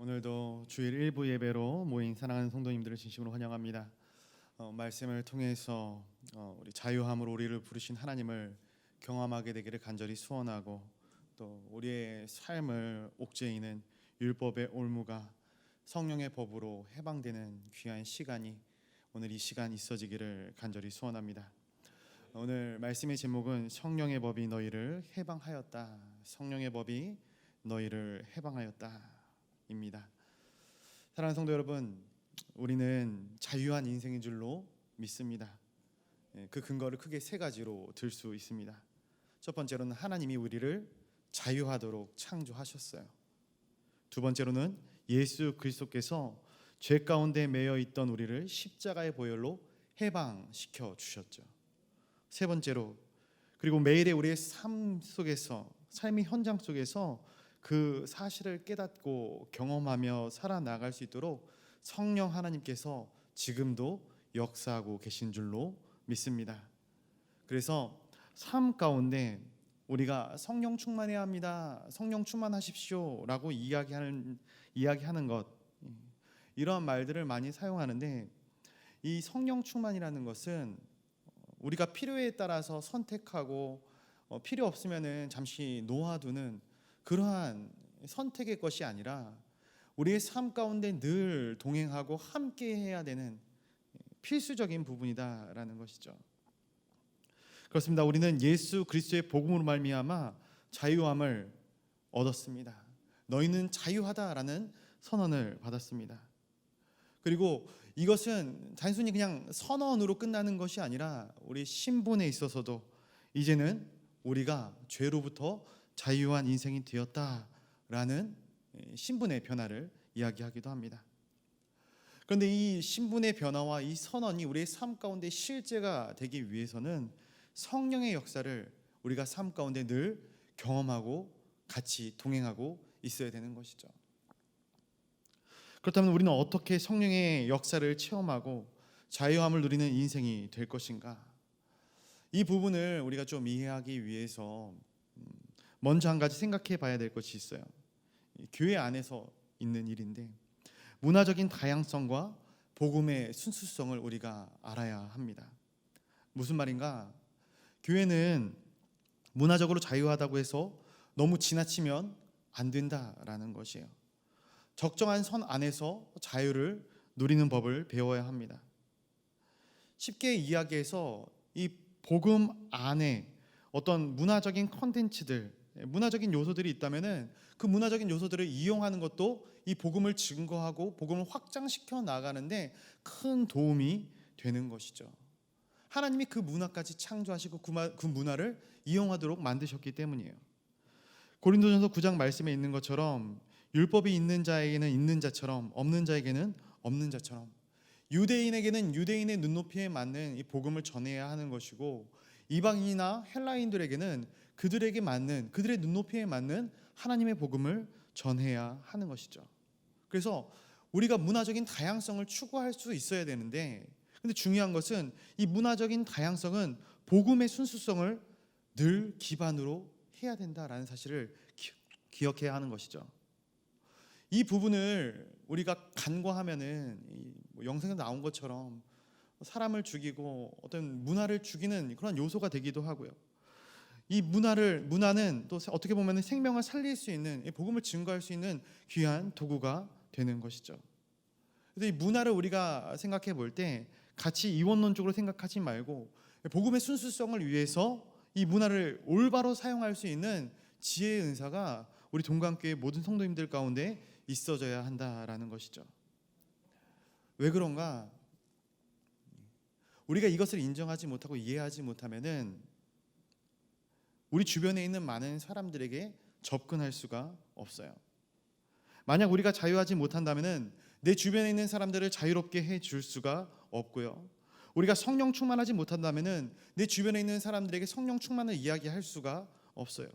오늘도 주일 일부 예배로 모인 사랑하는 성도님들을 진심으로 환영합니다. 말씀을 통해서 우리 자유함으로 우리를 부르신 하나님을 경험하게 되기를 간절히 소원하고, 또 우리의 삶을 옥죄이는 율법의 올무가 성령의 법으로 해방되는 귀한 시간이 오늘 이 시간 있어지기를 간절히 소원합니다. 오늘 말씀의 제목은 성령의 법이 너희를 해방하였다. 성령의 법이 너희를 해방하였다 입니다. 사랑하는 성도 여러분, 우리는 자유한 인생인 줄로 믿습니다. 그 근거를 크게 세 가지로 들 수 있습니다. 첫 번째로는 하나님이 우리를 자유하도록 창조하셨어요. 두 번째로는 예수 그리스도께서 죄 가운데 매여 있던 우리를 십자가의 보혈로 해방시켜 주셨죠. 세 번째로, 그리고 매일의 우리의 삶 속에서, 삶의 현장 속에서 그 사실을 깨닫고 경험하며 살아나갈 수 있도록 성령 하나님께서 지금도 역사하고 계신 줄로 믿습니다. 그래서 삶 가운데 우리가 성령 충만해야 합니다, 성령 충만하십시오 라고 이야기하는 것, 이러한 말들을 많이 사용하는데, 이 성령 충만이라는 것은 우리가 필요에 따라서 선택하고 필요 없으면은 잠시 놓아두는 그러한 선택의 것이 아니라 우리의 삶 가운데 늘 동행하고 함께 해야 되는 필수적인 부분이다라는 것이죠. 그렇습니다. 우리는 예수 그리스도의 복음으로 말미암아 자유함을 얻었습니다. 너희는 자유하다라는 선언을 받았습니다. 그리고 이것은 단순히 그냥 선언으로 끝나는 것이 아니라 우리 신분에 있어서도 이제는 우리가 죄로부터 자유한 인생이 되었다라는 신분의 변화를 이야기하기도 합니다. 그런데 이 신분의 변화와 이 선언이 우리의 삶 가운데 실제가 되기 위해서는 성령의 역사를 우리가 삶 가운데 늘 경험하고 같이 동행하고 있어야 되는 것이죠. 그렇다면 우리는 어떻게 성령의 역사를 체험하고 자유함을 누리는 인생이 될 것인가? 이 부분을 우리가 좀 이해하기 위해서 먼저 한 가지 생각해 봐야 될 것이 있어요. 교회 안에서 있는 일인데, 문화적인 다양성과 복음의 순수성을 우리가 알아야 합니다. 무슨 말인가? 교회는 문화적으로 자유하다고 해서 너무 지나치면 안 된다라는 것이에요. 적정한 선 안에서 자유를 누리는 법을 배워야 합니다. 쉽게 이야기해서 이 복음 안에 어떤 문화적인 컨텐츠들, 문화적인 요소들이 있다면은 그 문화적인 요소들을 이용하는 것도 이 복음을 증거하고 복음을 확장시켜 나가는데 큰 도움이 되는 것이죠. 하나님이 그 문화까지 창조하시고 그 문화를 이용하도록 만드셨기 때문이에요. 고린도전서 9장 말씀에 있는 것처럼 율법이 있는 자에게는 있는 자처럼, 없는 자에게는 없는 자처럼, 유대인에게는 유대인의 눈높이에 맞는 이 복음을 전해야 하는 것이고, 이방인이나 헬라인들에게는 그들에게 맞는, 그들의 눈높이에 맞는 하나님의 복음을 전해야 하는 것이죠. 그래서 우리가 문화적인 다양성을 추구할 수 있어야 되는데, 근데 중요한 것은 이 문화적인 다양성은 복음의 순수성을 늘 기반으로 해야 된다라는 사실을 기억해야 하는 것이죠. 이 부분을 우리가 간과하면은 영상에 나온 것처럼 사람을 죽이고 어떤 문화를 죽이는 그런 요소가 되기도 하고요. 이 문화는 또 어떻게 보면 생명을 살릴 수 있는, 복음을 증거할 수 있는 귀한 도구가 되는 것이죠. 그래서 이 문화를 우리가 생각해 볼 때 같이 이원론적으로 생각하지 말고 복음의 순수성을 위해서 이 문화를 올바로 사용할 수 있는 지혜의 은사가 우리 동강교회 모든 성도님들 가운데 있어져야 한다라는 것이죠. 왜 그런가? 우리가 이것을 인정하지 못하고 이해하지 못하면은 우리 주변에 있는 많은 사람들에게 접근할 수가 없어요. 만약 우리가 자유하지 못한다면은 내 주변에 있는 사람들을 자유롭게 해줄 수가 없고요. 우리가 성령 충만하지 못한다면은 내 주변에 있는 사람들에게 성령 충만을 이야기할 수가 없어요.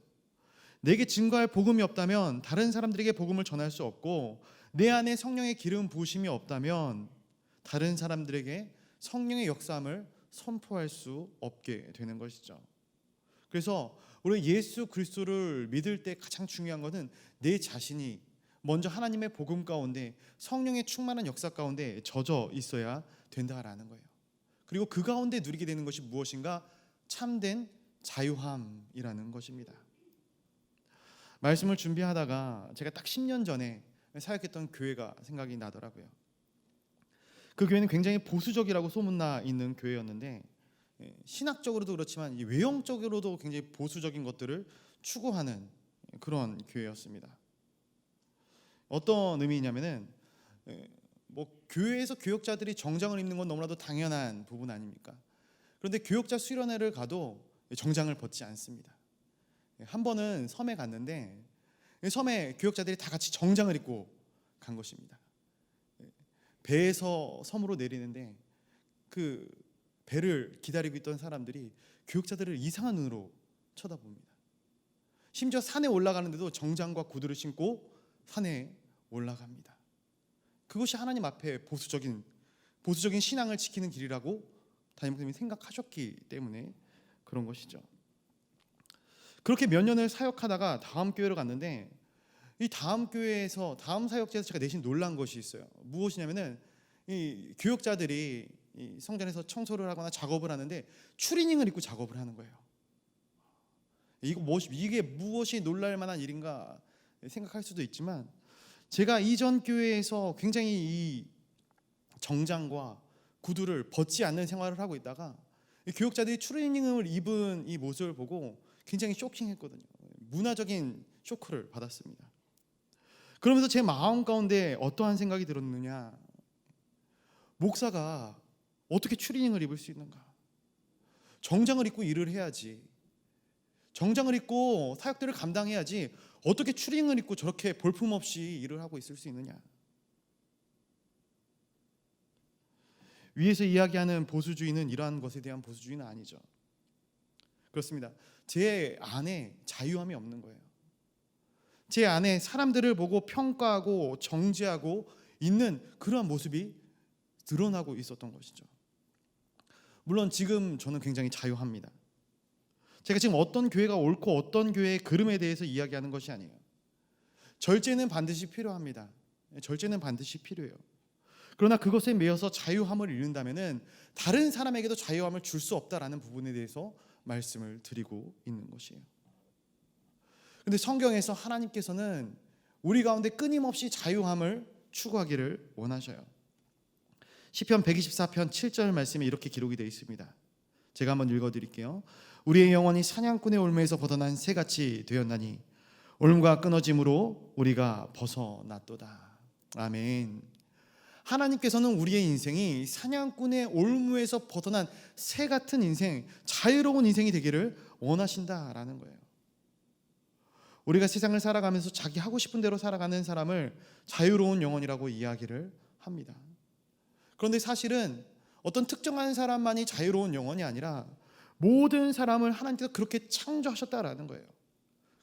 내게 증거할 복음이 없다면 다른 사람들에게 복음을 전할 수 없고, 내 안에 성령의 기름 부으심이 없다면 다른 사람들에게 성령의 역사함을 선포할 수 없게 되는 것이죠. 그래서 우리 예수 그리스도를 믿을 때 가장 중요한 것은 내 자신이 먼저 하나님의 복음 가운데 성령의 충만한 역사 가운데 젖어 있어야 된다라는 거예요. 그리고 그 가운데 누리게 되는 것이 무엇인가? 참된 자유함이라는 것입니다. 말씀을 준비하다가 제가 딱 10년 전에 사역했던 교회가 생각이 나더라고요. 그 교회는 굉장히 보수적이라고 소문나 있는 교회였는데 신학적으로도 그렇지만 외형적으로도 굉장히 보수적인 것들을 추구하는 그런 교회였습니다. 어떤 의미냐면은 교회에서 교역자들이 정장을 입는 건 너무나도 당연한 부분 아닙니까? 그런데 교역자 수련회를 가도 정장을 벗지 않습니다. 한 번은 섬에 갔는데 섬에 교역자들이 다 같이 정장을 입고 간 것입니다. 배에서 섬으로 내리는데 그 배를 기다리고 있던 사람들이 교역자들을 이상한 눈으로 쳐다봅니다. 심지어 산에 올라가는데도 정장과 구두를 신고 산에 올라갑니다. 그것이 하나님 앞에 보수적인 신앙을 지키는 길이라고 담임목사님이 생각하셨기 때문에 그런 것이죠. 그렇게 몇 년을 사역하다가 다음 교회로 갔는데 이 다음 교회에서 다음 사역지에서 제가 내심 놀란 것이 있어요. 무엇이냐면은 이 교역자들이 이 성전에서 청소를 하거나 작업을 하는데 추리닝을 입고 작업을 하는 거예요. 이게 무엇이 놀랄 만한 일인가 생각할 수도 있지만 제가 이전 교회에서 굉장히 이 정장과 구두를 벗지 않는 생활을 하고 있다가 교역자들이 추리닝을 입은 이 모습을 보고 굉장히 쇼킹했거든요. 문화적인 쇼크를 받았습니다. 그러면서 제 마음 가운데 어떠한 생각이 들었느냐, 목사가 어떻게 추리닝을 입을 수 있는가? 정장을 입고 일을 해야지, 정장을 입고 사역들을 감당해야지 어떻게 추리닝을 입고 저렇게 볼품없이 일을 하고 있을 수 있느냐. 위에서 이야기하는 보수주의는 이러한 것에 대한 보수주의는 아니죠. 그렇습니다. 제 안에 자유함이 없는 거예요. 제 안에 사람들을 보고 평가하고 정죄하고 있는 그러한 모습이 드러나고 있었던 것이죠. 물론 지금 저는 굉장히 자유합니다. 제가 지금 어떤 교회가 옳고 어떤 교회의 그름에 대해서 이야기하는 것이 아니에요. 절제는 반드시 필요합니다. 절제는 반드시 필요해요. 그러나 그것에 매여서 자유함을 잃는다면은 다른 사람에게도 자유함을 줄 수 없다라는 부분에 대해서 말씀을 드리고 있는 것이에요. 근데 성경에서 하나님께서는 우리 가운데 끊임없이 자유함을 추구하기를 원하셔요. 시편 124편 7절 말씀에 이렇게 기록이 되어 있습니다. 제가 한번 읽어드릴게요. 우리의 영혼이 사냥꾼의 올무에서 벗어난 새같이 되었나니 올무가 끊어짐으로 우리가 벗어났도다. 아멘. 하나님께서는 우리의 인생이 사냥꾼의 올무에서 벗어난 새 같은 인생, 자유로운 인생이 되기를 원하신다라는 거예요. 우리가 세상을 살아가면서 자기 하고 싶은 대로 살아가는 사람을 자유로운 영혼이라고 이야기를 합니다. 그런데 사실은 어떤 특정한 사람만이 자유로운 영혼이 아니라 모든 사람을 하나님께서 그렇게 창조하셨다라는 거예요.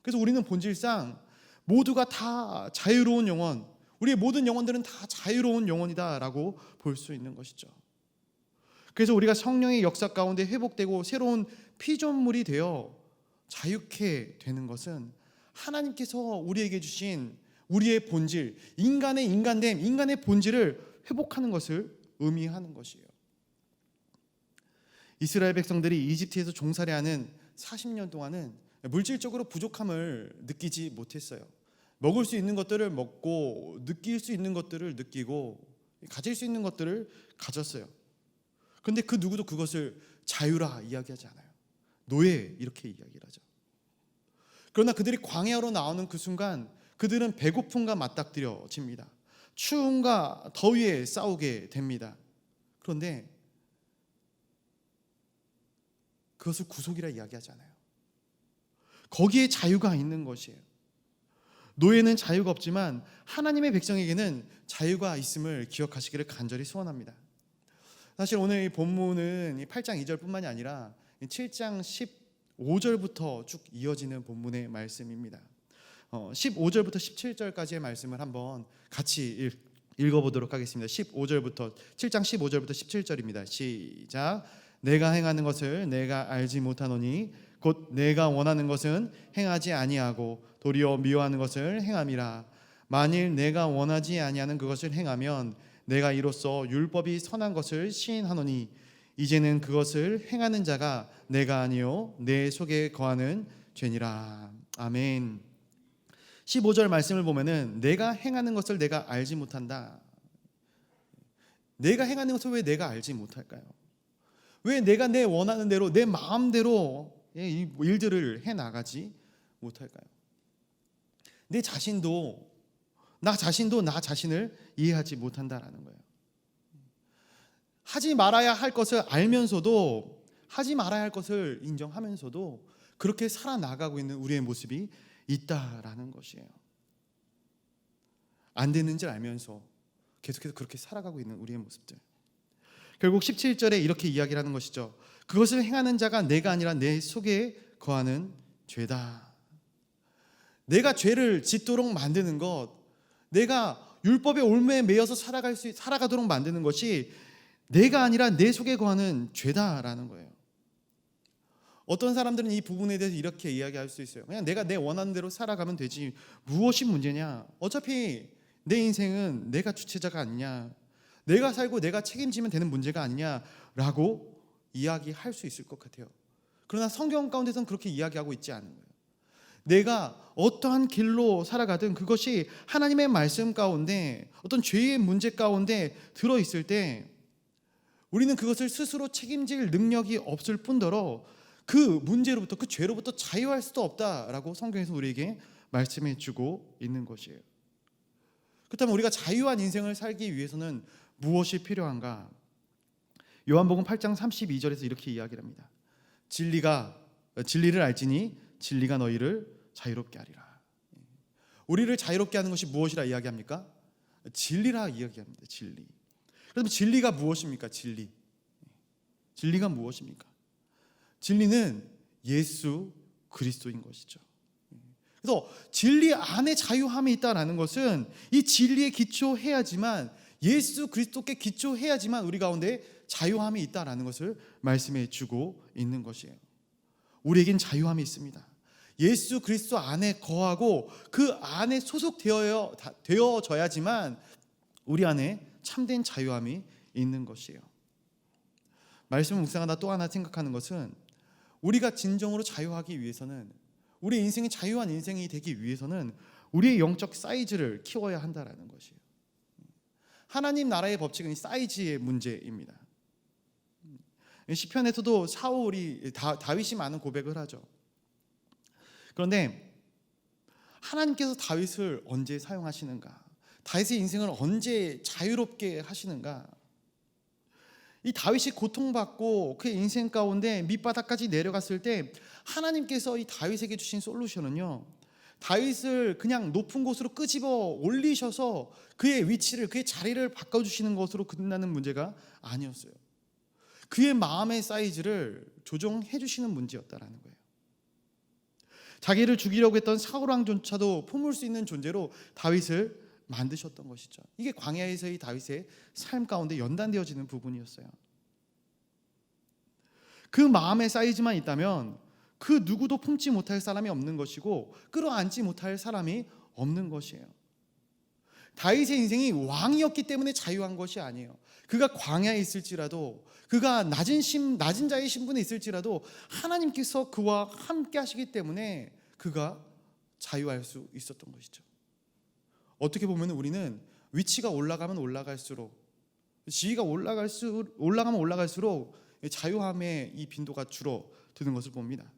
그래서 우리는 본질상 모두가 다 자유로운 영혼, 우리의 모든 영혼들은 다 자유로운 영혼이다라고 볼 수 있는 것이죠. 그래서 우리가 성령의 역사 가운데 회복되고 새로운 피조물이 되어 자유케 되는 것은 하나님께서 우리에게 주신 우리의 본질, 인간의 인간됨, 인간의 본질을 회복하는 것을 의미하는 것이에요. 이스라엘 백성들이 이집트에서 종살이하는 40년 동안은 물질적으로 부족함을 느끼지 못했어요. 먹을 수 있는 것들을 먹고 느낄 수 있는 것들을 느끼고 가질 수 있는 것들을 가졌어요. 그런데 그 누구도 그것을 자유라 이야기하지 않아요. 노예 이렇게 이야기를 하죠. 그러나 그들이 광야로 나오는 그 순간 그들은 배고픔과 맞닥뜨려집니다. 추움과 더위에 싸우게 됩니다. 그런데 그것을 구속이라 이야기하지 않아요. 거기에 자유가 있는 것이에요. 노예는 자유가 없지만 하나님의 백성에게는 자유가 있음을 기억하시기를 간절히 소원합니다. 사실 오늘 이 본문은 8장 2절뿐만이 아니라 7장 15절부터 쭉 이어지는 본문의 말씀입니다. 15절부터 17절까지의 말씀을 한번 같이 읽어보도록 하겠습니다. 7장 15절부터 17절입니다. 시작. 내가 행하는 것을 내가 알지 못하노니 곧 내가 원하는 것은 행하지 아니하고 도리어 미워하는 것을 행함이라. 만일 내가 원하지 아니하는 그것을 행하면 내가 이로써 율법이 선한 것을 시인하노니 이제는 그것을 행하는 자가 내가 아니요 내 속에 거하는 죄니라. 아멘. 15절 말씀을 보면은 내가 행하는 것을 내가 알지 못한다. 내가 행하는 것을 왜 내가 알지 못할까요? 왜 내가 내 원하는 대로 내 마음대로 이 일들을 해나가지 못할까요? 나 자신도 나 자신을 이해하지 못한다라는 거예요. 하지 말아야 할 것을 알면서도 하지 말아야 할 것을 인정하면서도 그렇게 살아나가고 있는 우리의 모습이 있다라는 것이에요. 안 되는 줄 알면서 계속해서 그렇게 살아가고 있는 우리의 모습들. 결국 17절에 이렇게 이야기를 하는 것이죠. 그것을 행하는 자가 내가 아니라 내 속에 거하는 죄다. 내가 죄를 짓도록 만드는 것, 내가 율법의 올무에 매여서 살아가도록 만드는 것이 내가 아니라 내 속에 거하는 죄다라는 거예요. 어떤 사람들은 이 부분에 대해서 이렇게 이야기할 수 있어요. 그냥 내가 내 원하는 대로 살아가면 되지 무엇이 문제냐, 어차피 내 인생은 내가 주체자가 아니냐, 내가 살고 내가 책임지면 되는 문제가 아니냐라고 이야기할 수 있을 것 같아요. 그러나 성경 가운데서는 그렇게 이야기하고 있지 않은 거예요. 내가 어떠한 길로 살아가든 그것이 하나님의 말씀 가운데 어떤 죄의 문제 가운데 들어있을 때 우리는 그것을 스스로 책임질 능력이 없을 뿐더러 그 문제로부터, 그 죄로부터 자유할 수도 없다라고 성경에서 우리에게 말씀해 주고 있는 것이에요. 그렇다면 우리가 자유한 인생을 살기 위해서는 무엇이 필요한가? 요한복음 8장 32절에서 이렇게 이야기를 합니다. 진리를 알지니 진리가 너희를 자유롭게 하리라. 우리를 자유롭게 하는 것이 무엇이라 이야기합니까? 진리라 이야기합니다. 진리. 그럼 진리가 무엇입니까? 진리가 무엇입니까? 진리는 예수 그리스도인 것이죠. 그래서 진리 안에 자유함이 있다라는 것은 이 진리에 기초해야지만, 예수 그리스도께 기초해야지만 우리 가운데 자유함이 있다라는 것을 말씀해 주고 있는 것이에요. 우리에겐 자유함이 있습니다. 예수 그리스도 안에 거하고 그 안에 소속되어져야지만 우리 안에 참된 자유함이 있는 것이에요. 말씀을 묵상하다 또 하나 생각하는 것은, 우리가 진정으로 자유하기 위해서는, 우리 인생이 자유한 인생이 되기 위해서는 우리의 영적 사이즈를 키워야 한다라는 것이에요. 하나님 나라의 법칙은 사이즈의 문제입니다. 시편에서도 다윗이 많은 고백을 하죠. 그런데 하나님께서 다윗을 언제 사용하시는가? 다윗의 인생을 언제 자유롭게 하시는가? 이 다윗이 고통받고 그의 인생 가운데 밑바닥까지 내려갔을 때 하나님께서 이 다윗에게 주신 솔루션은요, 다윗을 그냥 높은 곳으로 끄집어 올리셔서 그의 위치를, 그의 자리를 바꿔주시는 것으로 끝나는 문제가 아니었어요. 그의 마음의 사이즈를 조정해 주시는 문제였다라는 거예요. 자기를 죽이려고 했던 사울 왕조차도 품을 수 있는 존재로 다윗을 만드셨던 것이죠. 이게 광야에서의 다윗의 삶 가운데 연단되어지는 부분이었어요. 그 마음의 사이즈만 있다면 그 누구도 품지 못할 사람이 없는 것이고 끌어안지 못할 사람이 없는 것이에요. 다윗의 인생이 왕이었기 때문에 자유한 것이 아니에요. 그가 광야에 있을지라도, 그가 낮은 자의 신분에 있을지라도 하나님께서 그와 함께 하시기 때문에 그가 자유할 수 있었던 것이죠. 어떻게 보면 우리는 위치가 올라가면 올라갈수록, 지위가 올라가면 올라갈수록 자유함의 이 빈도가 줄어드는 것을 봅니다.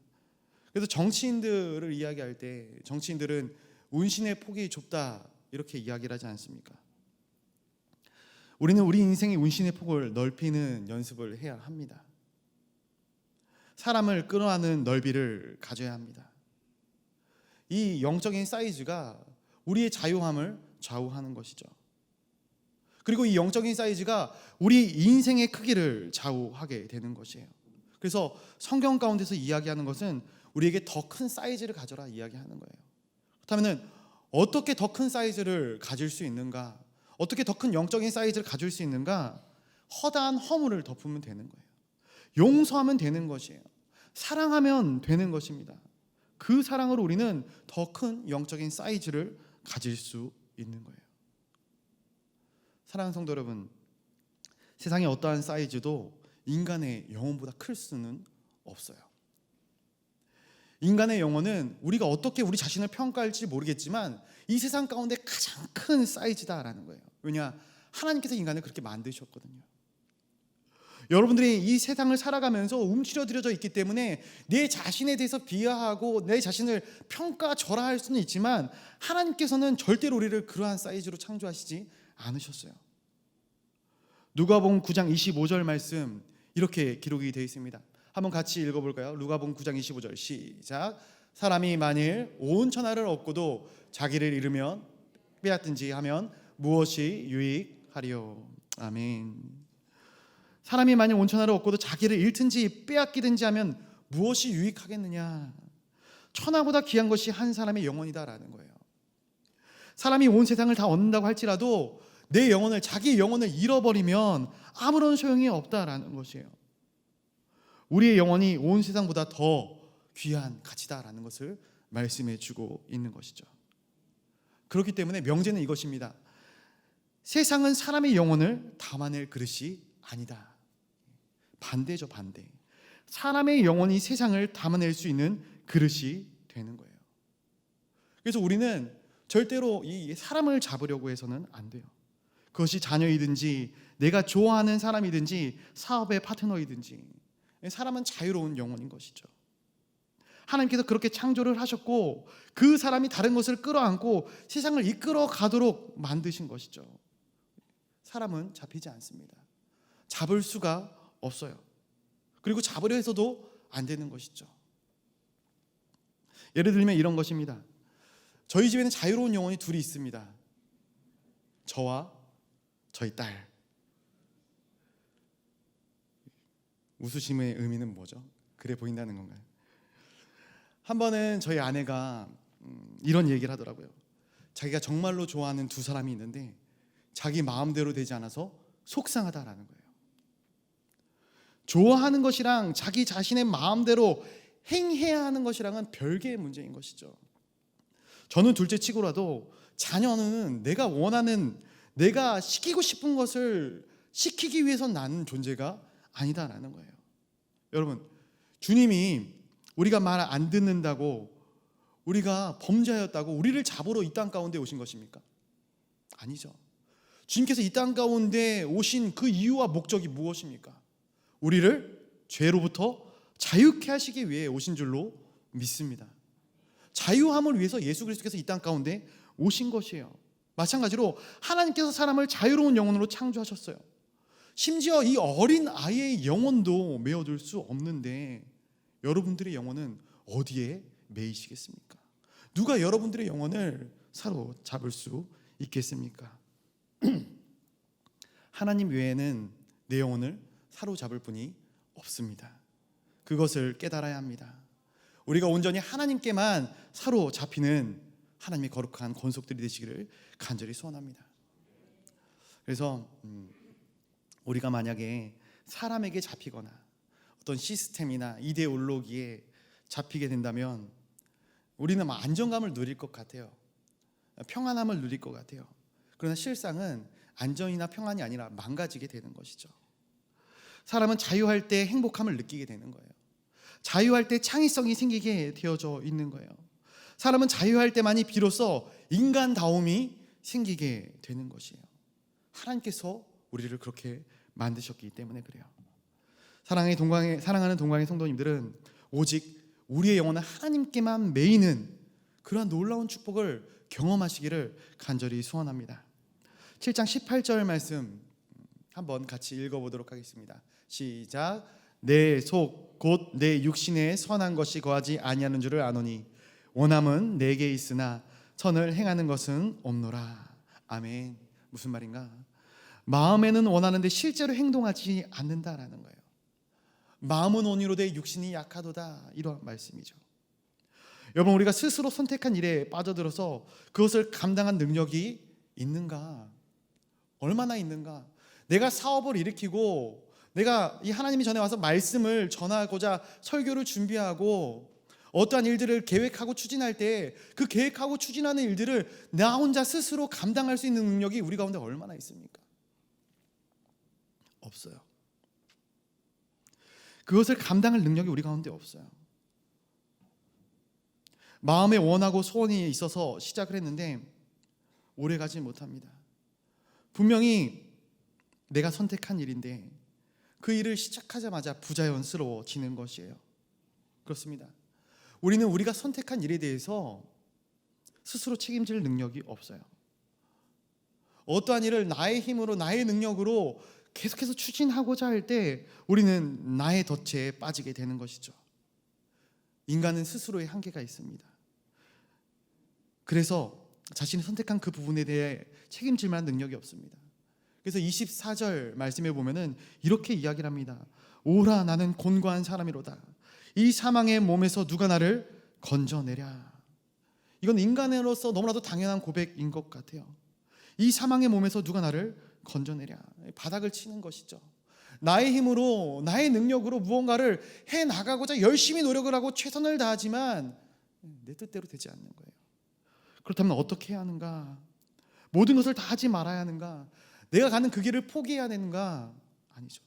그래서 정치인들을 이야기할 때 정치인들은 운신의 폭이 좁다 이렇게 이야기를 하지 않습니까? 우리는 우리 인생의 운신의 폭을 넓히는 연습을 해야 합니다. 사람을 끌어안는 넓이를 가져야 합니다. 이 영적인 사이즈가 우리의 자유함을 좌우하는 것이죠. 그리고 이 영적인 사이즈가 우리 인생의 크기를 좌우하게 되는 것이에요. 그래서 성경 가운데서 이야기하는 것은 우리에게 더 큰 사이즈를 가져라 이야기하는 거예요. 그렇다면 어떻게 더 큰 사이즈를 가질 수 있는가? 어떻게 더 큰 영적인 사이즈를 가질 수 있는가? 허다한 허물을 덮으면 되는 거예요. 용서하면 되는 것이에요. 사랑하면 되는 것입니다. 그 사랑으로 우리는 더 큰 영적인 사이즈를 가질 수 있는 거예요. 사랑하는 성도 여러분, 세상의 어떠한 사이즈도 인간의 영혼보다 클 수는 없어요. 인간의 영혼은 우리가 어떻게 우리 자신을 평가할지 모르겠지만 이 세상 가운데 가장 큰 사이즈다라는 거예요. 왜냐? 하나님께서 인간을 그렇게 만드셨거든요. 여러분들이 이 세상을 살아가면서 움츠러들어져 있기 때문에 내 자신에 대해서 비하하고 내 자신을 평가절하할 수는 있지만 하나님께서는 절대로 우리를 그러한 사이즈로 창조하시지 않으셨어요. 누가복음 9장 25절 말씀 이렇게 기록이 되어 있습니다. 한번 같이 읽어볼까요? 누가복음 9장 25절 시작. 사람이 만일 온 천하를 얻고도 자기를 잃으면 빼앗든지 하면 무엇이 유익하리요? 아멘. 사람이 만일 온 천하를 얻고도 자기를 잃든지 빼앗기든지 하면 무엇이 유익하겠느냐? 천하보다 귀한 것이 한 사람의 영혼이다라는 거예요. 사람이 온 세상을 다 얻는다고 할지라도 내 영혼을, 자기 영혼을 잃어버리면 아무런 소용이 없다라는 것이에요. 우리의 영혼이 온 세상보다 더 귀한 가치다라는 것을 말씀해 주고 있는 것이죠. 그렇기 때문에 명제는 이것입니다. 세상은 사람의 영혼을 담아낼 그릇이 아니다. 반대죠, 반대. 사람의 영혼이 세상을 담아낼 수 있는 그릇이 되는 거예요. 그래서 우리는 절대로 이 사람을 잡으려고 해서는 안 돼요. 그것이 자녀이든지 내가 좋아하는 사람이든지 사업의 파트너이든지 사람은 자유로운 영혼인 것이죠. 하나님께서 그렇게 창조를 하셨고 그 사람이 다른 것을 끌어안고 세상을 이끌어 가도록 만드신 것이죠. 사람은 잡히지 않습니다. 잡을 수가 없어요. 그리고 잡으려 해서도 안 되는 것이죠. 예를 들면 이런 것입니다. 저희 집에는 자유로운 영혼이 둘이 있습니다. 저와 저희 딸. 웃으심의 의미는 뭐죠? 그래 보인다는 건가요? 한 번은 저희 아내가 이런 얘기를 하더라고요. 자기가 정말로 좋아하는 두 사람이 있는데 자기 마음대로 되지 않아서 속상하다라는 거예요. 좋아하는 것이랑 자기 자신의 마음대로 행해야 하는 것이랑은 별개의 문제인 것이죠. 저는 둘째 치고라도 자녀는 내가 원하는, 내가 시키고 싶은 것을 시키기 위해서 나는 존재가 아니다라는 거예요. 여러분, 주님이 우리가 말 안 듣는다고, 우리가 범죄하였다고 우리를 잡으러 이 땅 가운데 오신 것입니까? 아니죠. 주님께서 이 땅 가운데 오신 그 이유와 목적이 무엇입니까? 우리를 죄로부터 자유케 하시기 위해 오신 줄로 믿습니다. 자유함을 위해서 예수 그리스도께서 이 땅 가운데 오신 것이에요. 마찬가지로 하나님께서 사람을 자유로운 영혼으로 창조하셨어요. 심지어 이 어린 아이의 영혼도 메어둘 수 없는데 여러분들의 영혼은 어디에 매이시겠습니까? 누가 여러분들의 영혼을 사로잡을 수 있겠습니까? 하나님 외에는 내 영혼을 사로잡을 분이 없습니다. 그것을 깨달아야 합니다. 우리가 온전히 하나님께만 사로잡히는 하나님의 거룩한 권속들이 되시기를 간절히 소원합니다. 그래서 우리가 만약에 사람에게 잡히거나 어떤 시스템이나 이데올로기에 잡히게 된다면 우리는 안정감을 누릴 것 같아요. 평안함을 누릴 것 같아요. 그러나 실상은 안정이나 평안이 아니라 망가지게 되는 것이죠. 사람은 자유할 때 행복함을 느끼게 되는 거예요. 자유할 때 창의성이 생기게 되어져 있는 거예요. 사람은 자유할 때만이 비로소 인간다움이 생기게 되는 것이에요. 하나님께서 우리를 그렇게 만드셨기 때문에 그래요. 사랑하는 동광의 성도님들은 오직 우리의 영혼은 하나님께만 매이는 그러한 놀라운 축복을 경험하시기를 간절히 소원합니다. 7장 18절 말씀 한번 같이 읽어보도록 하겠습니다. 시작. 내 속 곧 내 육신에 선한 것이 거하지 아니하는 줄을 아노니 원함은 내게 있으나 선을 행하는 것은 없노라. 아멘. 무슨 말인가? 마음에는 원하는데 실제로 행동하지 않는다라는 거예요. 마음은 온유로되 육신이 약하도다, 이러한 말씀이죠. 여러분, 우리가 스스로 선택한 일에 빠져들어서 그것을 감당한 능력이 있는가? 얼마나 있는가? 내가 사업을 일으키고 내가 이 하나님이 전에 와서 말씀을 전하고자 설교를 준비하고 어떠한 일들을 계획하고 추진할 때 그 계획하고 추진하는 일들을 나 혼자 스스로 감당할 수 있는 능력이 우리 가운데 얼마나 있습니까? 없어요. 그것을 감당할 능력이 우리 가운데 없어요. 마음에 원하고 소원이 있어서 시작을 했는데 오래가지 못합니다. 분명히 내가 선택한 일인데 그 일을 시작하자마자 부자연스러워지는 것이에요. 그렇습니다. 우리는 우리가 선택한 일에 대해서 스스로 책임질 능력이 없어요. 어떠한 일을 나의 힘으로 나의 능력으로 계속해서 추진하고자 할 때 우리는 나의 덫에 빠지게 되는 것이죠. 인간은 스스로의 한계가 있습니다. 그래서 자신이 선택한 그 부분에 대해 책임질 만한 능력이 없습니다. 그래서 24절 말씀에 보면은 이렇게 이야기를 합니다. 오라 나는 곤고한 사람이로다. 이 사망의 몸에서 누가 나를 건져내랴. 이건 인간으로서 너무나도 당연한 고백인 것 같아요. 이 사망의 몸에서 누가 나를 건져내랴. 바닥을 치는 것이죠. 나의 힘으로 나의 능력으로 무언가를 해나가고자 열심히 노력을 하고 최선을 다하지만 내 뜻대로 되지 않는 거예요. 그렇다면 어떻게 해야 하는가? 모든 것을 다 하지 말아야 하는가? 내가 가는 그 길을 포기해야 되는가? 아니죠.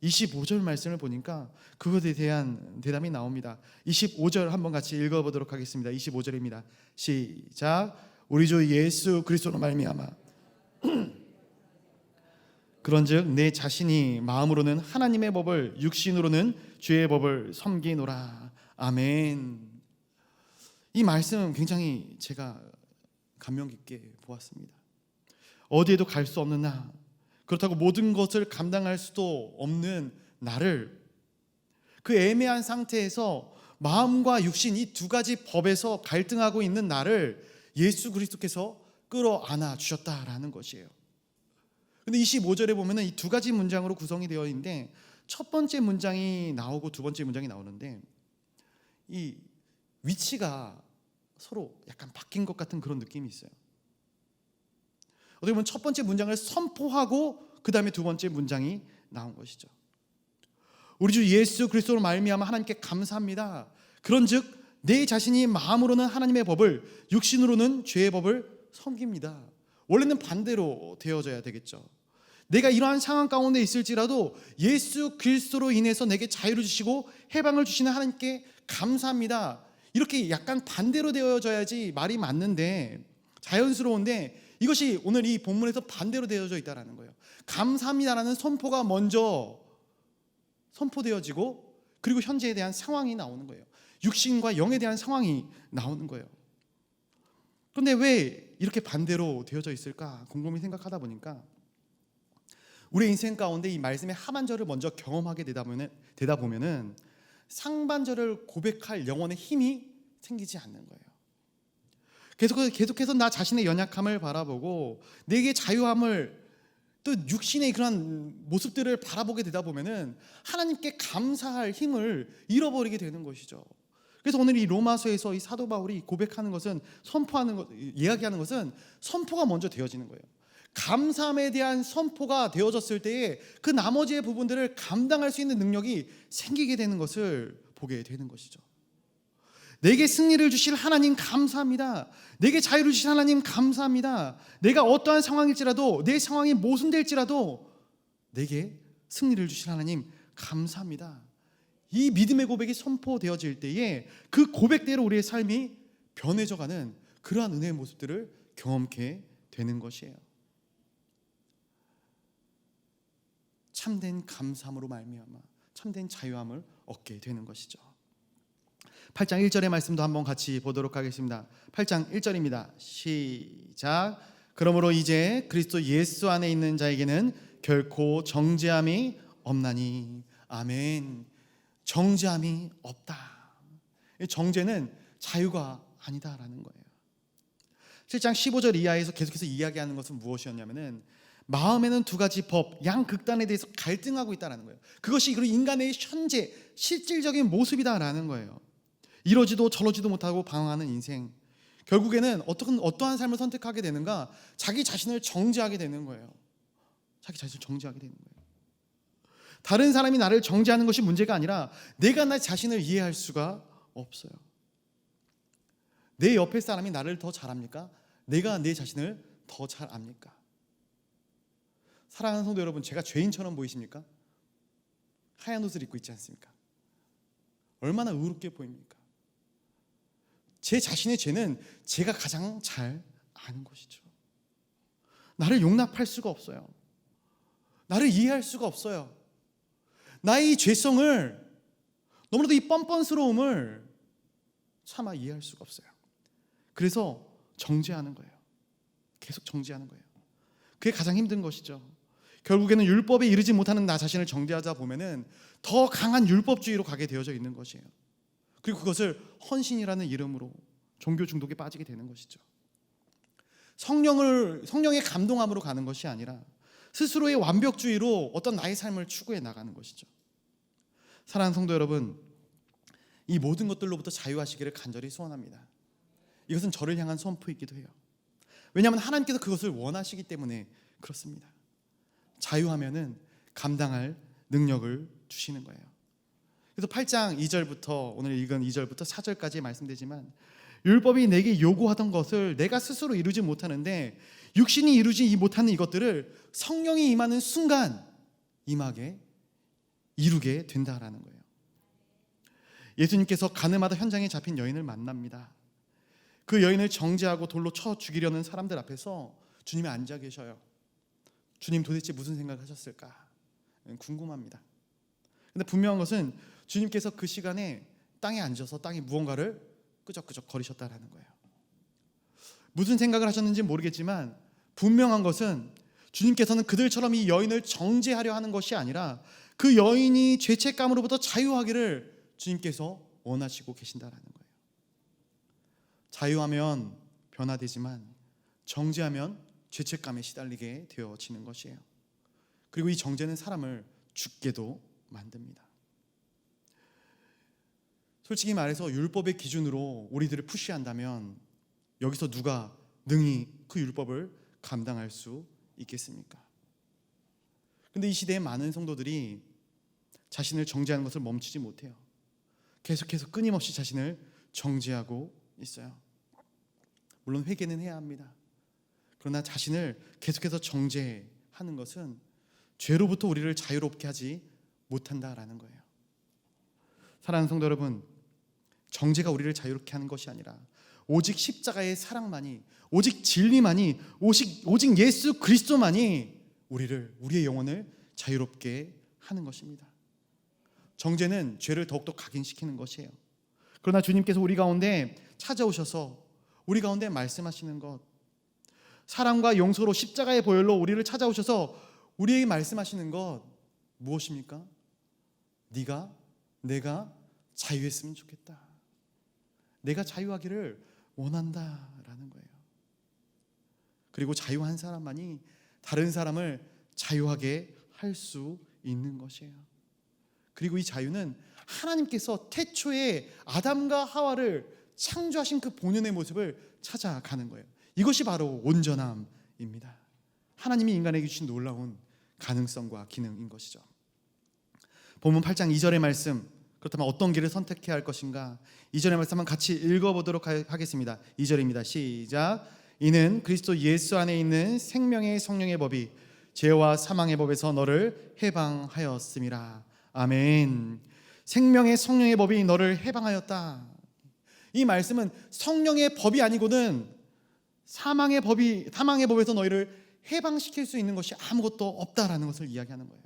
25절 말씀을 보니까 그것에 대한 대답이 나옵니다. 25절 한번 같이 읽어보도록 하겠습니다. 25절입니다. 시작. 우리 주 예수 그리스도로 말미암아 그런즉 내 자신이 마음으로는 하나님의 법을 육신으로는 주의 법을 섬기노라. 아멘. 이 말씀은 굉장히 제가 감명 깊게 보았습니다. 어디에도 갈 수 없는 나, 그렇다고 모든 것을 감당할 수도 없는 나를 그 애매한 상태에서 마음과 육신 이 두 가지 법에서 갈등하고 있는 나를 예수 그리스도께서 끌어안아 주셨다라는 것이에요. 근데 25절에 보면은 이 두 가지 문장으로 구성이 되어 있는데 첫 번째 문장이 나오고 두 번째 문장이 나오는데 이 위치가 서로 약간 바뀐 것 같은 그런 느낌이 있어요. 어떻게 보면 첫 번째 문장을 선포하고 그 다음에 두 번째 문장이 나온 것이죠. 우리 주 예수 그리스도로 말미암아 하나님께 감사합니다. 그런즉 내 자신이 마음으로는 하나님의 법을 육신으로는 죄의 법을 섬깁니다. 원래는 반대로 되어져야 되겠죠. 내가 이러한 상황 가운데 있을지라도 예수 그리스도로 인해서 내게 자유를 주시고 해방을 주시는 하나님께 감사합니다. 이렇게 약간 반대로 되어져야지 말이 맞는데 자연스러운데 이것이 오늘 이 본문에서 반대로 되어져 있다는 거예요. 감사합니다라는 선포가 먼저 선포되어지고 그리고 현재에 대한 상황이 나오는 거예요. 육신과 영에 대한 상황이 나오는 거예요. 그런데 왜 이렇게 반대로 되어져 있을까 곰곰이 생각하다 보니까 우리 인생 가운데 이 말씀의 하반절을 먼저 경험하게 되다 보면은 상반절을 고백할 영혼의 힘이 생기지 않는 거예요. 계속해서 나 자신의 연약함을 바라보고 내게 자유함을 또 육신의 그런 모습들을 바라보게 되다 보면은 하나님께 감사할 힘을 잃어버리게 되는 것이죠. 그래서 오늘 이 로마서에서 이 사도 바울이 고백하는 것은 선포하는 것, 이야기하는 것은 선포가 먼저 되어지는 거예요. 감사함에 대한 선포가 되어졌을 때에 그 나머지의 부분들을 감당할 수 있는 능력이 생기게 되는 것을 보게 되는 것이죠. 내게 승리를 주실 하나님 감사합니다. 내게 자유를 주실 하나님 감사합니다. 내가 어떠한 상황일지라도 내 상황이 모순될지라도 내게 승리를 주실 하나님 감사합니다. 이 믿음의 고백이 선포되어질 때에 그 고백대로 우리의 삶이 변해져가는 그러한 은혜의 모습들을 경험케 되는 것이에요. 참된 감사함으로 말미암아 참된 자유함을 얻게 되는 것이죠. 8장 1절의 말씀도 한번 같이 보도록 하겠습니다. 8장 1절입니다. 시작. 그러므로 이제 그리스도 예수 안에 있는 자에게는 결코 정죄함이 없나니. 아멘. 정죄함이 없다. 정죄는 자유가 아니다라는 거예요. 7장 15절 이하에서 계속해서 이야기하는 것은 무엇이었냐면은 마음에는 두 가지 법, 양극단에 대해서 갈등하고 있다는 거예요. 그것이 인간의 현재 실질적인 모습이다라는 거예요. 이러지도 저러지도 못하고 방황하는 인생. 결국에는 어떠한 삶을 선택하게 되는가? 자기 자신을 정죄하게 되는 거예요. 자기 자신을 정죄하게 되는 거예요. 다른 사람이 나를 정죄하는 것이 문제가 아니라 내가 나 자신을 이해할 수가 없어요. 내 옆에 사람이 나를 더 잘 압니까? 내가 내 자신을 더 잘 압니까? 사랑하는 성도 여러분, 제가 죄인처럼 보이십니까? 하얀 옷을 입고 있지 않습니까? 얼마나 의롭게 보입니까? 제 자신의 죄는 제가 가장 잘 아는 것이죠. 나를 용납할 수가 없어요. 나를 이해할 수가 없어요. 나의 이 죄성을, 너무나도 이 뻔뻔스러움을 차마 이해할 수가 없어요. 그래서 정죄하는 거예요. 계속 정죄하는 거예요. 그게 가장 힘든 것이죠. 결국에는 율법에 이르지 못하는 나 자신을 정죄하다 보면은 더 강한 율법주의로 가게 되어져 있는 것이에요. 그리고 그것을 헌신이라는 이름으로 종교 중독에 빠지게 되는 것이죠. 성령의 감동함으로 가는 것이 아니라 스스로의 완벽주의로 어떤 나의 삶을 추구해 나가는 것이죠. 사랑하는 성도 여러분, 이 모든 것들로부터 자유하시기를 간절히 소원합니다. 이것은 저를 향한 선포이기도 해요. 왜냐하면 하나님께서 그것을 원하시기 때문에 그렇습니다. 자유하면은 감당할 능력을 주시는 거예요. 그래서 8장 2절부터 오늘 읽은 2절부터 4절까지 말씀되지만, 율법이 내게 요구하던 것을 내가 스스로 이루지 못하는데 육신이 이루지 못하는 이것들을 성령이 임하는 순간 이루게 된다라는 거예요. 예수님께서 가늠하다 현장에 잡힌 여인을 만납니다. 그 여인을 정죄하고 돌로 쳐 죽이려는 사람들 앞에서 주님이 앉아 계셔요. 주님 도대체 무슨 생각을 하셨을까 궁금합니다. 근데 분명한 것은 주님께서 그 시간에 땅에 앉아서 땅에 무언가를 끄적끄적 거리셨다라는 거예요. 무슨 생각을 하셨는지 모르겠지만 분명한 것은 주님께서는 그들처럼 이 여인을 정죄하려 하는 것이 아니라 그 여인이 죄책감으로부터 자유하기를 주님께서 원하시고 계신다라는 거예요. 자유하면 변화되지만 정죄하면 죄책감에 시달리게 되어지는 것이에요. 그리고 이 정죄는 사람을 죽게도 만듭니다. 솔직히 말해서 율법의 기준으로 우리들을 푸시한다면 여기서 누가 능히 그 율법을 감당할 수 있겠습니까? 그런데 이 시대의 많은 성도들이 자신을 정죄하는 것을 멈추지 못해요. 계속해서 끊임없이 자신을 정죄하고 있어요. 물론 회개는 해야 합니다. 그러나 자신을 계속해서 정죄하는 것은 죄로부터 우리를 자유롭게 하지 못한다라는 거예요. 사랑하는 성도 여러분, 정죄가 우리를 자유롭게 하는 것이 아니라 오직 십자가의 사랑만이, 오직 진리만이, 오직 예수 그리스도만이 우리의 영혼을 자유롭게 하는 것입니다. 정죄는 죄를 더욱더 각인시키는 것이에요. 그러나 주님께서 우리 가운데 찾아오셔서 우리 가운데 말씀하시는 것, 사랑과 용서로 십자가의 보혈로 우리를 찾아오셔서 우리에게 말씀하시는 것 무엇입니까? 네가, 내가 자유했으면 좋겠다. 내가 자유하기를 원한다라는 거예요. 그리고 자유한 사람만이 다른 사람을 자유하게 할 수 있는 것이에요. 그리고 이 자유는 하나님께서 태초에 아담과 하와를 창조하신 그 본연의 모습을 찾아가는 거예요. 이것이 바로 온전함입니다. 하나님이 인간에게 주신 놀라운 가능성과 기능인 것이죠. 본문 8장 2절의 말씀, 그렇다면 어떤 길을 선택해야 할 것인가? 2절의 말씀 한번 같이 읽어보도록 하겠습니다. 2절입니다. 시작. 이는 그리스도 예수 안에 있는 생명의 성령의 법이 죄와 사망의 법에서 너를 해방하였음이라. 아멘. 생명의 성령의 법이 너를 해방하였다. 이 말씀은 성령의 법이 아니고는 사망의 법에서 너희를 해방시킬 수 있는 것이 아무것도 없다라는 것을 이야기하는 거예요.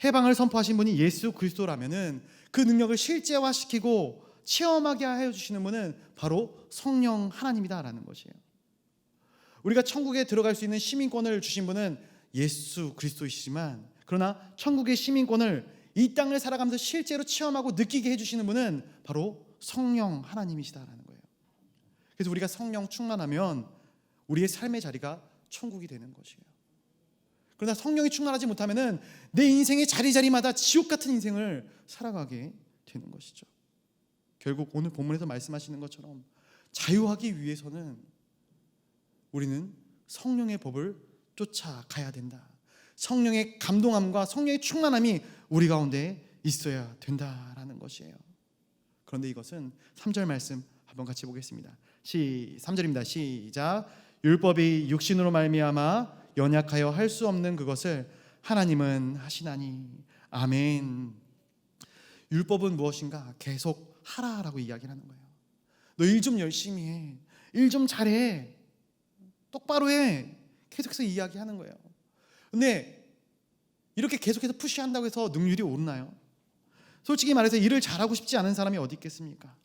해방을 선포하신 분이 예수 그리스도라면은 그 능력을 실제화시키고 체험하게 해 주시는 분은 바로 성령 하나님이다라는 것이에요. 우리가 천국에 들어갈 수 있는 시민권을 주신 분은 예수 그리스도이시지만, 그러나 천국의 시민권을 이 땅을 살아가면서 실제로 체험하고 느끼게 해주시는 분은 바로 성령 하나님이시다라는 거예요. 그래서 우리가 성령 충만하면 우리의 삶의 자리가 천국이 되는 것이에요. 그러나 성령이 충만하지 못하면은 내 인생의 자리자리마다 지옥 같은 인생을 살아가게 되는 것이죠. 결국 오늘 본문에서 말씀하시는 것처럼 자유하기 위해서는 우리는 성령의 법을 쫓아가야 된다. 성령의 감동함과 성령의 충만함이 우리 가운데 있어야 된다라는 것이에요. 그런데 이것은 3절 말씀 한번 같이 보겠습니다. 3절입니다. 시작. 율법이 육신으로 말미암아 연약하여 할 수 없는 그것을 하나님은 하시나니. 아멘. 율법은 무엇인가? 계속 하라라고 이야기를 하는 거예요. 너 일 좀 열심히 해, 일 좀 잘해, 똑바로 해, 계속해서 이야기하는 거예요. 근데 이렇게 계속해서 푸시한다고 해서 능률이 오르나요? 솔직히 말해서 일을 잘하고 싶지 않은 사람이 어디 있겠습니까?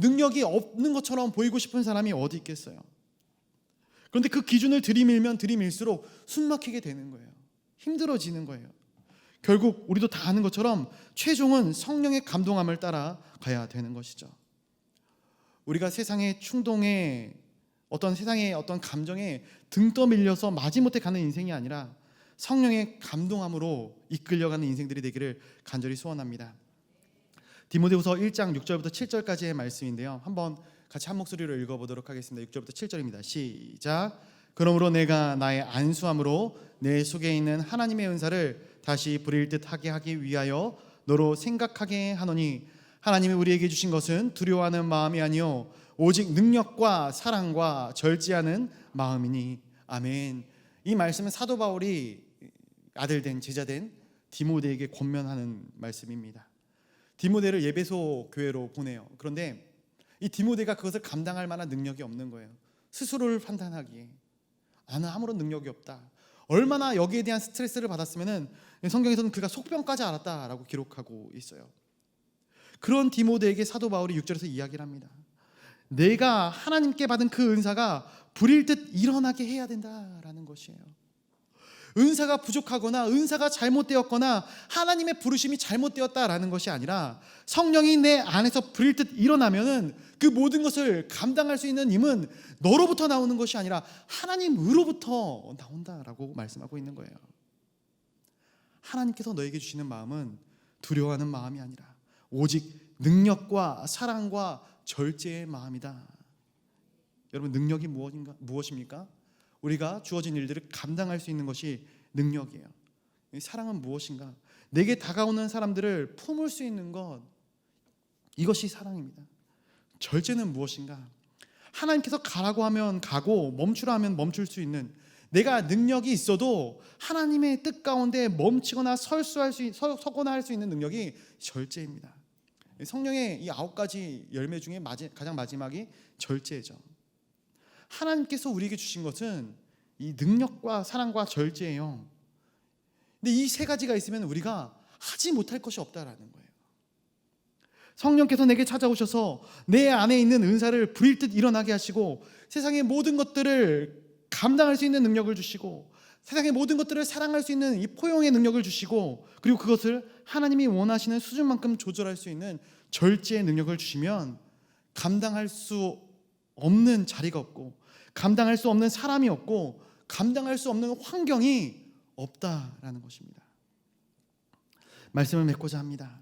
능력이 없는 것처럼 보이고 싶은 사람이 어디 있겠어요? 그런데 그 기준을 들이밀면 들이밀수록 숨막히게 되는 거예요. 힘들어지는 거예요. 결국 우리도 다 아는 것처럼 최종은 성령의 감동함을 따라 가야 되는 것이죠. 우리가 세상의 충동에 세상의 어떤 감정에 등 떠밀려서 마지못해 가는 인생이 아니라 성령의 감동함으로 이끌려가는 인생들이 되기를 간절히 소원합니다. 디모데후서 1장 6절부터 7절까지의 말씀인데요, 한번 같이 한 목소리로 읽어보도록 하겠습니다. 6절부터 7절입니다. 시작. 그러므로 내가 나의 안수함으로 내 속에 있는 하나님의 은사를 다시 부릴 듯 하게 하기 위하여 너로 생각하게 하노니, 하나님이 우리에게 주신 것은 두려워하는 마음이 아니요 오직 능력과 사랑과 절제하는 마음이니. 아멘. 이 말씀은 사도 바울이 아들된 제자된 디모데에게 권면하는 말씀입니다. 디모데를 에베소 교회로 보내요. 그런데 이 디모데가 그것을 감당할 만한 능력이 없는 거예요. 스스로를 판단하기에 나는 아무런 능력이 없다. 얼마나 여기에 대한 스트레스를 받았으면은 성경에서는 그가 속병까지 앓았다라고 기록하고 있어요. 그런 디모데에게 사도 바울이 6절에서 이야기를 합니다. 내가 하나님께 받은 그 은사가 불일 듯 일어나게 해야 된다라는 것이에요. 은사가 부족하거나 은사가 잘못되었거나 하나님의 부르심이 잘못되었다라는 것이 아니라 성령이 내 안에서 불일 듯 일어나면은 그 모든 것을 감당할 수 있는 힘은 너로부터 나오는 것이 아니라 하나님으로부터 나온다라고 말씀하고 있는 거예요. 하나님께서 너에게 주시는 마음은 두려워하는 마음이 아니라 오직 능력과 사랑과 절제의 마음이다. 여러분, 능력이 무엇입니까? 우리가 주어진 일들을 감당할 수 있는 것이 능력이에요. 사랑은 무엇인가? 내게 다가오는 사람들을 품을 수 있는 것, 이것이 사랑입니다. 절제는 무엇인가? 하나님께서 가라고 하면 가고 멈추라 하면 멈출 수 있는, 내가 능력이 있어도 하나님의 뜻 가운데 멈추거나 서거나 할 수 있는 능력이 절제입니다. 성령의 이 9가지 열매 중에 가장 마지막이 절제죠. 하나님께서 우리에게 주신 것은 이 능력과 사랑과 절제예요. 근데 이 3가지가 있으면 우리가 하지 못할 것이 없다라는 거예요. 성령께서 내게 찾아오셔서 내 안에 있는 은사를 불일 듯 일어나게 하시고 세상의 모든 것들을 감당할 수 있는 능력을 주시고 세상의 모든 것들을 사랑할 수 있는 이 포용의 능력을 주시고, 그리고 그것을 하나님이 원하시는 수준만큼 조절할 수 있는 절제의 능력을 주시면 감당할 수 없는 자리가 없고 감당할 수 없는 사람이 없고 감당할 수 없는 환경이 없다라는 것입니다. 말씀을 맺고자 합니다.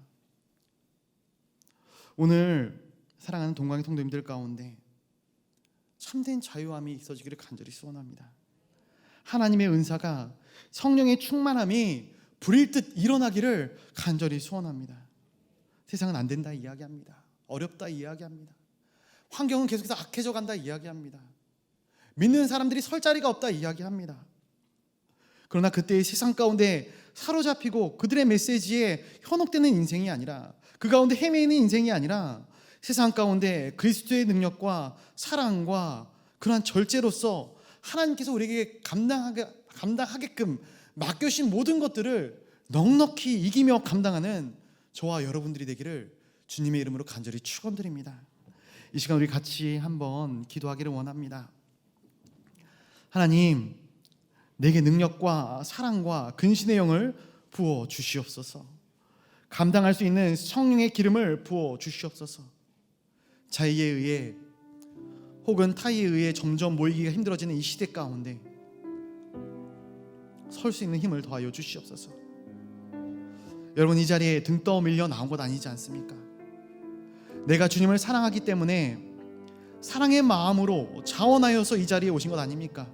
오늘 사랑하는 동광의 성도님들 가운데 참된 자유함이 있어지기를 간절히 소원합니다. 하나님의 은사가, 성령의 충만함이 불일 듯 일어나기를 간절히 소원합니다. 세상은 안 된다 이야기합니다. 어렵다 이야기합니다. 환경은 계속해서 악해져 간다 이야기합니다. 믿는 사람들이 설 자리가 없다 이야기합니다. 그러나 그때의 세상 가운데 사로잡히고 그들의 메시지에 현혹되는 인생이 아니라, 그 가운데 헤매이는 인생이 아니라 세상 가운데 그리스도의 능력과 사랑과 그러한 절제로서 하나님께서 우리에게 감당하게끔 맡겨주신 모든 것들을 넉넉히 이기며 감당하는 저와 여러분들이 되기를 주님의 이름으로 간절히 축원드립니다. 이 시간 우리 같이 한번 기도하기를 원합니다. 하나님, 내게 능력과 사랑과 근신의 영을 부어 주시옵소서. 감당할 수 있는 성령의 기름을 부어 주시옵소서. 자의에 의해 혹은 타의에 의해 점점 모이기가 힘들어지는 이 시대 가운데 설 수 있는 힘을 더하여 주시옵소서. 여러분, 이 자리에 등 떠밀려 나온 것 아니지 않습니까? 내가 주님을 사랑하기 때문에 사랑의 마음으로 자원하여서 이 자리에 오신 것 아닙니까?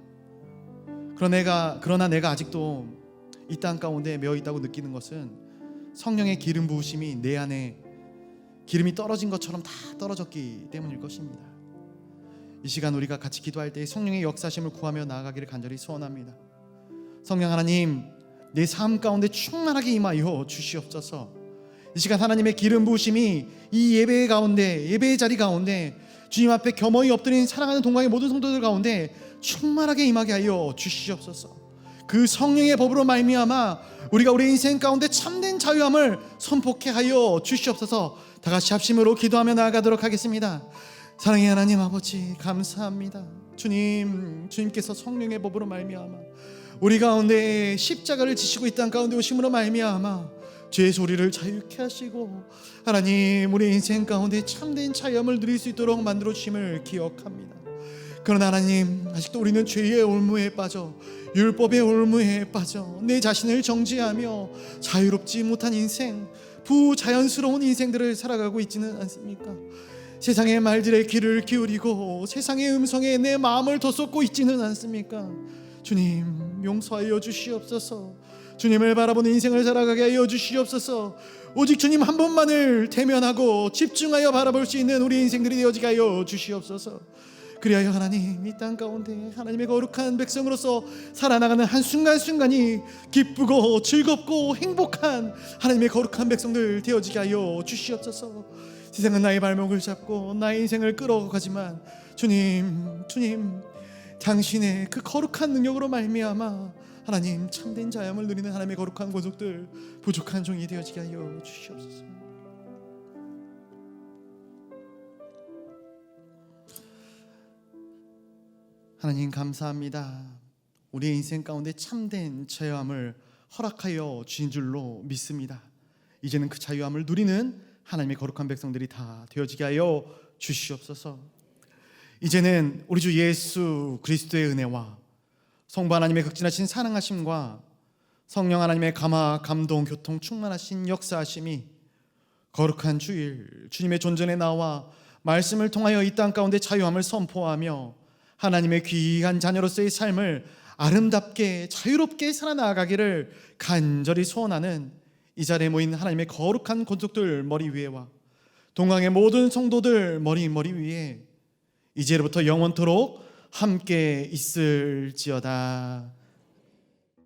그러나 내가 아직도 이 땅 가운데 매어 있다고 느끼는 것은 성령의 기름 부으심이 내 안에 기름이 떨어진 것처럼 다 떨어졌기 때문일 것입니다. 이 시간 우리가 같이 기도할 때 성령의 역사심을 구하며 나아가기를 간절히 소원합니다. 성령 하나님, 내 삶 가운데 충만하게 임하여 주시옵소서. 이 시간 하나님의 기름 부으심이 이 예배의 가운데, 예배의 자리 가운데 주님 앞에 겸허히 엎드린 사랑하는 동광의 모든 성도들 가운데 충만하게 임하게 하여 주시옵소서. 그 성령의 법으로 말미암아 우리가 우리 인생 가운데 참된 자유함을 선포케 하여 주시옵소서. 다 같이 합심으로 기도하며 나아가도록 하겠습니다. 사랑의 하나님 아버지, 감사합니다. 주님께서 성령의 법으로 말미암아 우리 가운데 십자가를 지시고 이 땅 가운데 오심으로 말미암아 죄의 소리를 자유케 하시고 하나님, 우리 인생 가운데 참된 자유함을 누릴 수 있도록 만들어 주심을 기억합니다. 그러나 하나님, 아직도 우리는 죄의 올무에 빠져 율법의 올무에 빠져 내 자신을 정죄하며 자유롭지 못한 인생, 부자연스러운 인생들을 살아가고 있지는 않습니까? 세상의 말들에 귀를 기울이고 세상의 음성에 내 마음을 더 쏟고 있지는 않습니까? 주님, 용서하여 주시옵소서. 주님을 바라보는 인생을 살아가게 하여 주시옵소서. 오직 주님 한 분만을 대면하고 집중하여 바라볼 수 있는 우리 인생들이 되어지게 하여 주시옵소서. 그리하여 하나님, 이 땅 가운데 하나님의 거룩한 백성으로서 살아나가는 한순간순간이 기쁘고 즐겁고 행복한 하나님의 거룩한 백성들 되어지게 하여 주시옵소서. 세상은 나의 발목을 잡고 나의 인생을 끌어가지만 주님, 당신의 그 거룩한 능력으로 말미암아 하나님, 참된 자유함을 누리는 하나님의 거룩한 권속들, 부족한 종이 되어지게 하여 주시옵소서. 하나님 감사합니다. 우리의 인생 가운데 참된 자유함을 허락하여 주신 줄로 믿습니다. 이제는 그 자유함을 누리는 하나님의 거룩한 백성들이 다 되어지게 하여 주시옵소서. 이제는 우리 주 예수 그리스도의 은혜와 성부 하나님의 극진하신 사랑하심과 성령 하나님의 감화, 감동, 교통 충만하신 역사하심이 거룩한 주일 주님의 존전에 나와 말씀을 통하여 이 땅 가운데 자유함을 선포하며 하나님의 귀한 자녀로서의 삶을 아름답게 자유롭게 살아나가기를 간절히 소원하는 이 자리에 모인 하나님의 거룩한 권속들 머리 위에와 동강의 모든 성도들 머리 위에 이제로부터 영원토록 함께 있을지어다.